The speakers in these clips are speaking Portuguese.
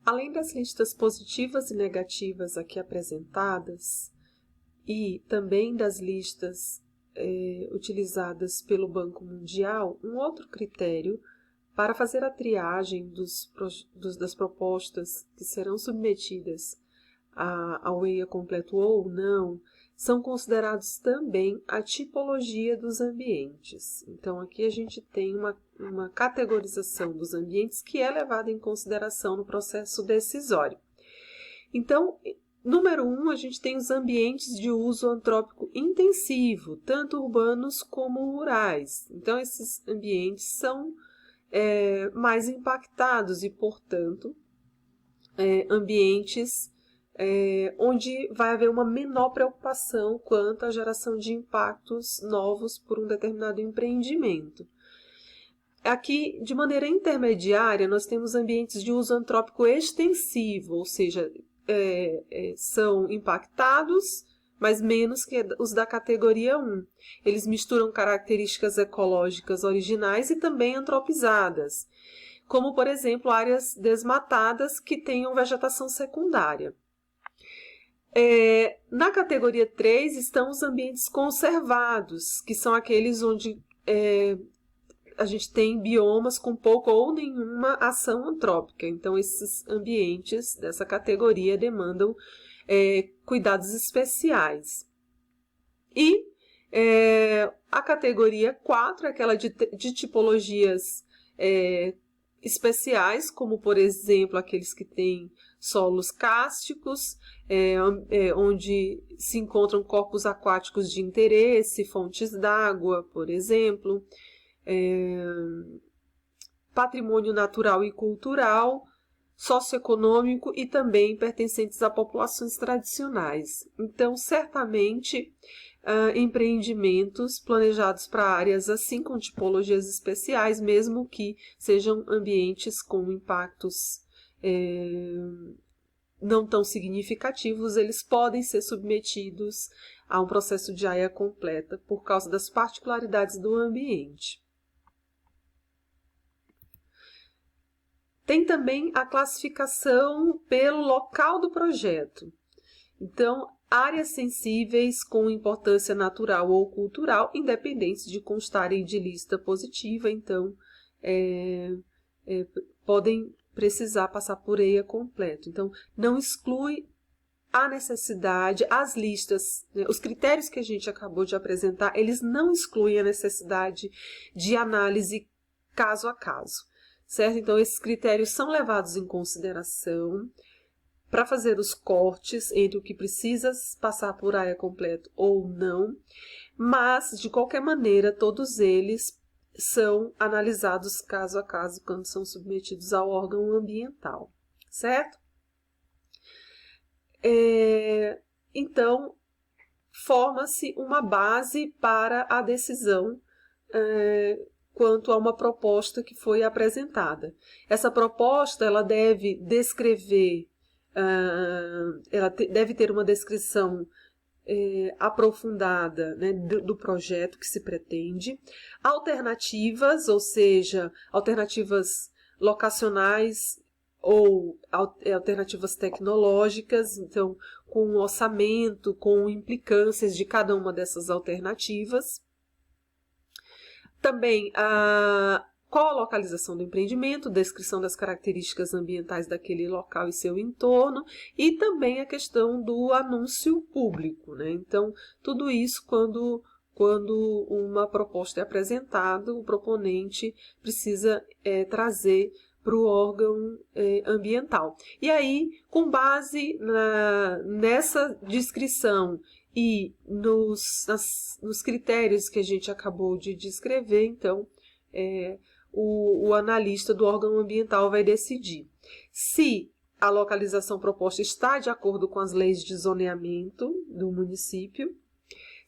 Além das listas positivas e negativas aqui apresentadas, e também das listas utilizadas pelo Banco Mundial, um outro critério para fazer a triagem das propostas que serão submetidas ao EIA completo ou não, são considerados também a tipologia dos ambientes. Então, aqui a gente tem uma categorização dos ambientes que é levada em consideração no processo decisório. Então, número 1, a gente tem os ambientes de uso antrópico intensivo, tanto urbanos como rurais. Então, esses ambientes são mais impactados e, portanto, ambientes onde vai haver uma menor preocupação quanto à geração de impactos novos por um determinado empreendimento. Aqui, de maneira intermediária, nós temos ambientes de uso antrópico extensivo, ou seja, são impactados, mas menos que os da categoria 1. Eles misturam características ecológicas originais e também antropizadas, como, por exemplo, áreas desmatadas que tenham vegetação secundária. Na categoria 3 estão os ambientes conservados, que são aqueles onde a gente tem biomas com pouca ou nenhuma ação antrópica. Então, esses ambientes dessa categoria demandam cuidados especiais. E a categoria 4 é aquela de tipologias especiais, como, por exemplo, aqueles que têm solos cársticos, onde se encontram corpos aquáticos de interesse, fontes d'água, por exemplo, patrimônio natural e cultural, socioeconômico e também pertencentes a populações tradicionais. Então, certamente, empreendimentos planejados para áreas assim com tipologias especiais, mesmo que sejam ambientes com impactos não tão significativos, eles podem ser submetidos a um processo de AIA completa por causa das particularidades do ambiente. Tem também a classificação pelo local do projeto. Então, áreas sensíveis com importância natural ou cultural, independentes de constarem de lista positiva, então, podem precisar passar por EIA completo. Então, não exclui a necessidade, as listas, os critérios que a gente acabou de apresentar, eles não excluem a necessidade de análise caso a caso, certo? Então, esses critérios são levados em consideração para fazer os cortes entre o que precisa passar por AIA completo ou não, mas, de qualquer maneira, todos eles são analisados caso a caso quando são submetidos ao órgão ambiental, certo? Então, forma-se uma base para a decisão quanto a uma proposta que foi apresentada. Essa proposta ela deve descrever, ela deve ter uma descrição aprofundada, né, do projeto que se pretende, alternativas, ou seja, alternativas locacionais ou alternativas tecnológicas, então, com um orçamento, com implicâncias de cada uma dessas alternativas. Também qual a localização do empreendimento, descrição das características ambientais daquele local e seu entorno, e também a questão do anúncio público, né? Então, tudo isso quando uma proposta é apresentada, o proponente precisa trazer para o órgão ambiental. E aí, com base nessa descrição e nos critérios que a gente acabou de descrever, então, o analista do órgão ambiental vai decidir se a localização proposta está de acordo com as leis de zoneamento do município,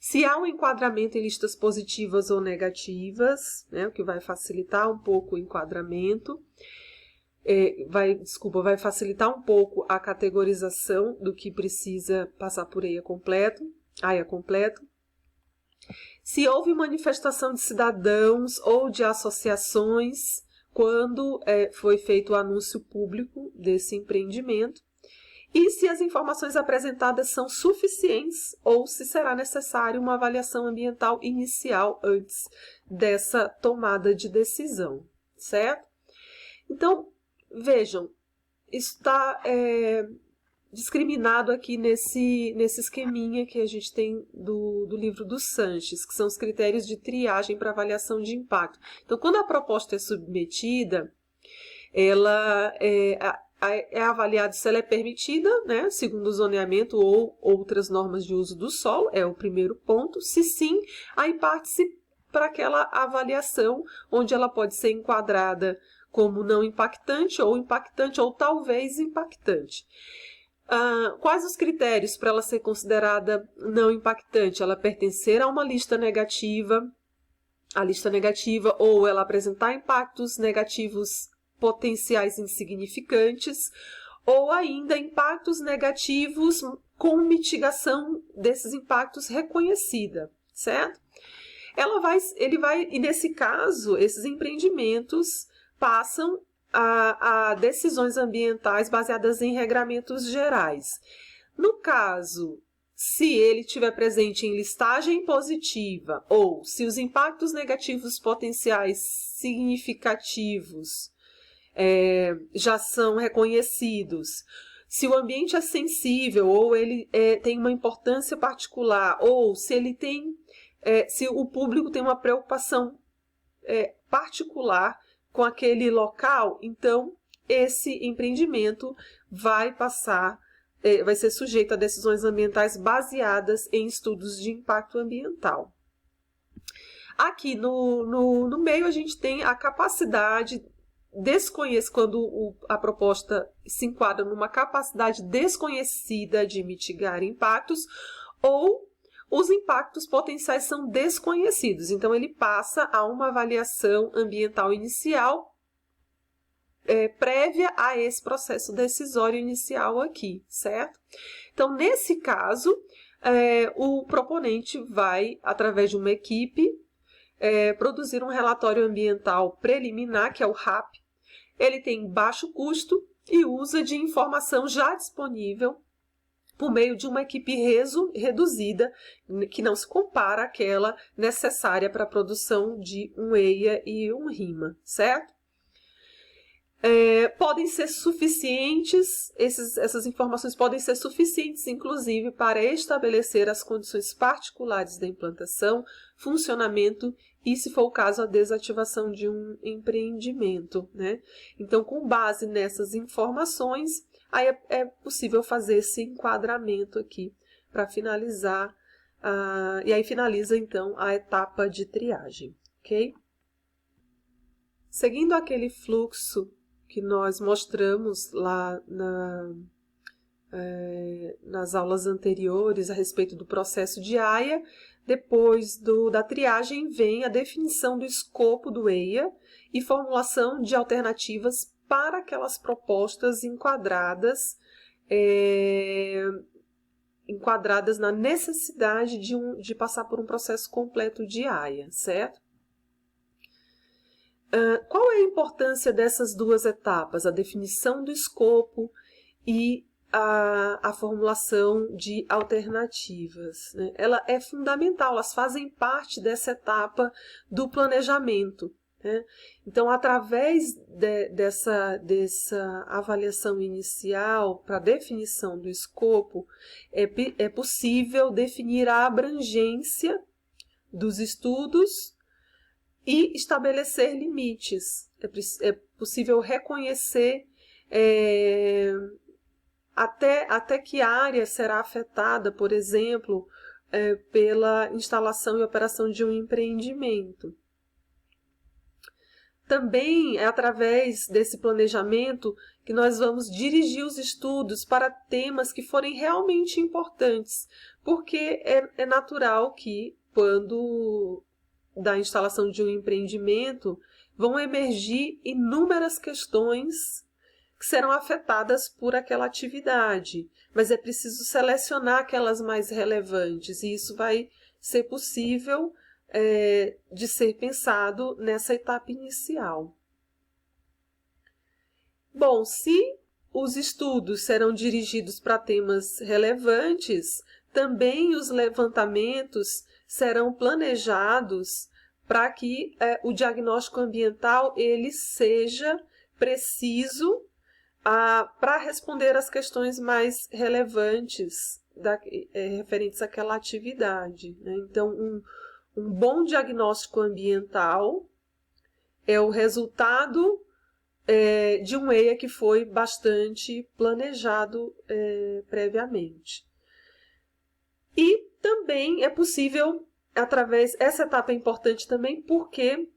se há um enquadramento em listas positivas ou negativas, né, o que vai facilitar um pouco o enquadramento, vai facilitar um pouco a categorização do que precisa passar por AIA completo, se houve manifestação de cidadãos ou de associações quando foi feito o anúncio público desse empreendimento, e se as informações apresentadas são suficientes ou se será necessário uma avaliação ambiental inicial antes dessa tomada de decisão, certo? Então, vejam, isso está discriminado aqui nesse esqueminha que a gente tem do livro do Sanches, que são os critérios de triagem para avaliação de impacto. Então, quando a proposta é submetida, ela é avaliado se ela é permitida, né, segundo o zoneamento ou outras normas de uso do solo, é o primeiro ponto. Se sim, aí parte-se para aquela avaliação, onde ela pode ser enquadrada como não impactante ou talvez impactante. Quais os critérios para ela ser considerada não impactante? Ela pertencer a uma lista negativa, ou ela apresentar impactos negativos potenciais insignificantes, ou ainda impactos negativos com mitigação desses impactos reconhecida, certo? E nesse caso, esses empreendimentos passam a decisões ambientais baseadas em regramentos gerais. No caso, se ele estiver presente em listagem positiva ou se os impactos negativos potenciais significativos já são reconhecidos, se o ambiente é sensível ou ele tem uma importância particular, ou se ele tem, se o público tem uma preocupação particular com aquele local, então esse empreendimento vai ser sujeito a decisões ambientais baseadas em estudos de impacto ambiental. Aqui no meio a gente tem a capacidade quando a proposta se enquadra numa capacidade desconhecida de mitigar impactos, ou os impactos potenciais são desconhecidos. Então, ele passa a uma avaliação ambiental inicial prévia a esse processo decisório inicial aqui, certo? Então, nesse caso, o proponente vai, através de uma equipe, produzir um relatório ambiental preliminar, que é o RAP. Ele tem baixo custo e usa de informação já disponível por meio de uma equipe reduzida, que não se compara àquela necessária para a produção de um EIA e um RIMA, certo? Podem ser suficientes, essas informações podem ser suficientes, inclusive, para estabelecer as condições particulares da implantação, funcionamento e, se for o caso, a desativação de um empreendimento, né? Então, com base nessas informações, aí é possível fazer esse enquadramento aqui para finalizar, e aí finaliza, então, a etapa de triagem, ok? Seguindo aquele fluxo que nós mostramos lá nas aulas anteriores a respeito do processo de AIA, depois da triagem vem a definição do escopo do EIA e formulação de alternativas para aquelas propostas enquadradas na necessidade de passar por um processo completo de AIA, certo? Qual é a importância dessas duas etapas? A definição do escopo e a formulação de alternativas, né? Ela é fundamental, elas fazem parte dessa etapa do planejamento, né? Então, através dessa avaliação inicial para definição do escopo, é possível definir a abrangência dos estudos e estabelecer limites. É possível reconhecer até que área será afetada, por exemplo, pela instalação e operação de um empreendimento. Também é através desse planejamento que nós vamos dirigir os estudos para temas que forem realmente importantes, porque é natural que, quando da instalação de um empreendimento, vão emergir inúmeras questões que serão afetadas por aquela atividade, mas é preciso selecionar aquelas mais relevantes, e isso vai ser possível de ser pensado nessa etapa inicial. Bom, se os estudos serão dirigidos para temas relevantes, também os levantamentos serão planejados para que o diagnóstico ambiental ele seja preciso para responder às questões mais relevantes referentes àquela atividade, né? Então, um bom diagnóstico ambiental é o resultado de um EIA que foi bastante planejado previamente. E também é possível, essa etapa é importante também porque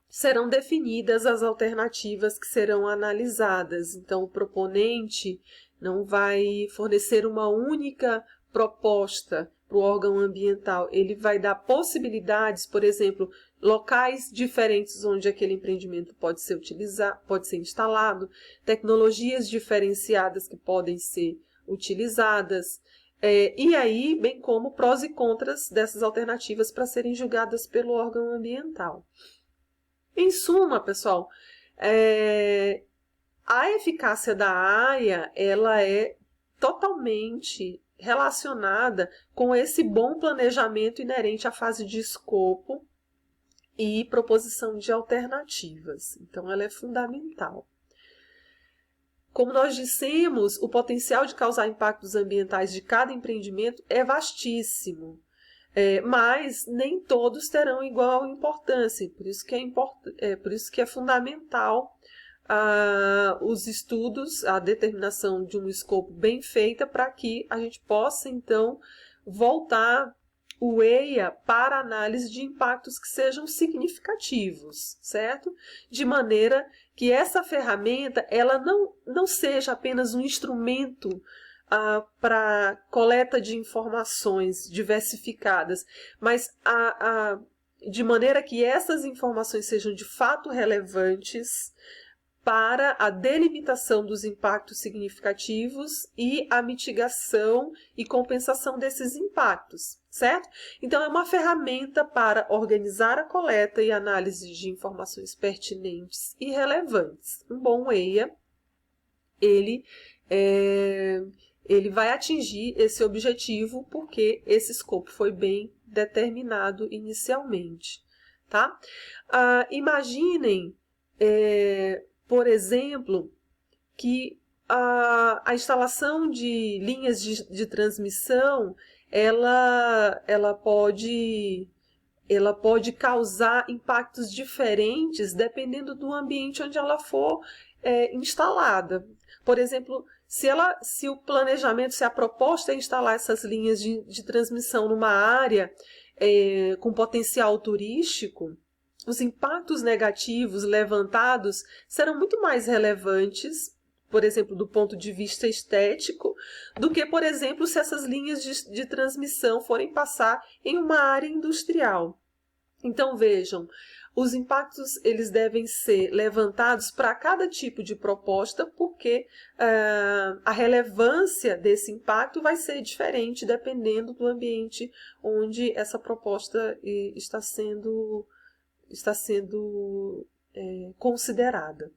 serão definidas as alternativas que serão analisadas. Então, o proponente não vai fornecer uma única proposta para o órgão ambiental, ele vai dar possibilidades, por exemplo, locais diferentes onde aquele empreendimento pode ser instalado, tecnologias diferenciadas que podem ser utilizadas, e aí, bem como prós e contras dessas alternativas para serem julgadas pelo órgão ambiental. Em suma, pessoal, a eficácia da AIA ela é totalmente relacionada com esse bom planejamento inerente à fase de escopo e proposição de alternativas. Então, ela é fundamental. Como nós dissemos, o potencial de causar impactos ambientais de cada empreendimento é vastíssimo. Mas nem todos terão igual importância, por isso que é fundamental os estudos, a determinação de um escopo bem feita para que a gente possa, então, voltar o EIA para análise de impactos que sejam significativos, certo? De maneira que essa ferramenta ela não seja apenas um instrumento para coleta de informações diversificadas, mas de maneira que essas informações sejam de fato relevantes para a delimitação dos impactos significativos e a mitigação e compensação desses impactos, certo? Então, é uma ferramenta para organizar a coleta e análise de informações pertinentes e relevantes. Um bom EIA, ele vai atingir esse objetivo porque esse escopo foi bem determinado inicialmente, tá? Imaginem, por exemplo, que a instalação de linhas de transmissão ela pode causar impactos diferentes dependendo do ambiente onde ela for instalada. Por exemplo, se o planejamento, se a proposta é instalar essas linhas de transmissão numa área com potencial turístico, os impactos negativos levantados serão muito mais relevantes, por exemplo, do ponto de vista estético, do que, por exemplo, se essas linhas de transmissão forem passar em uma área industrial. Então, vejam, os impactos eles devem ser levantados para cada tipo de proposta, porque a relevância desse impacto vai ser diferente dependendo do ambiente onde essa proposta está sendo considerada.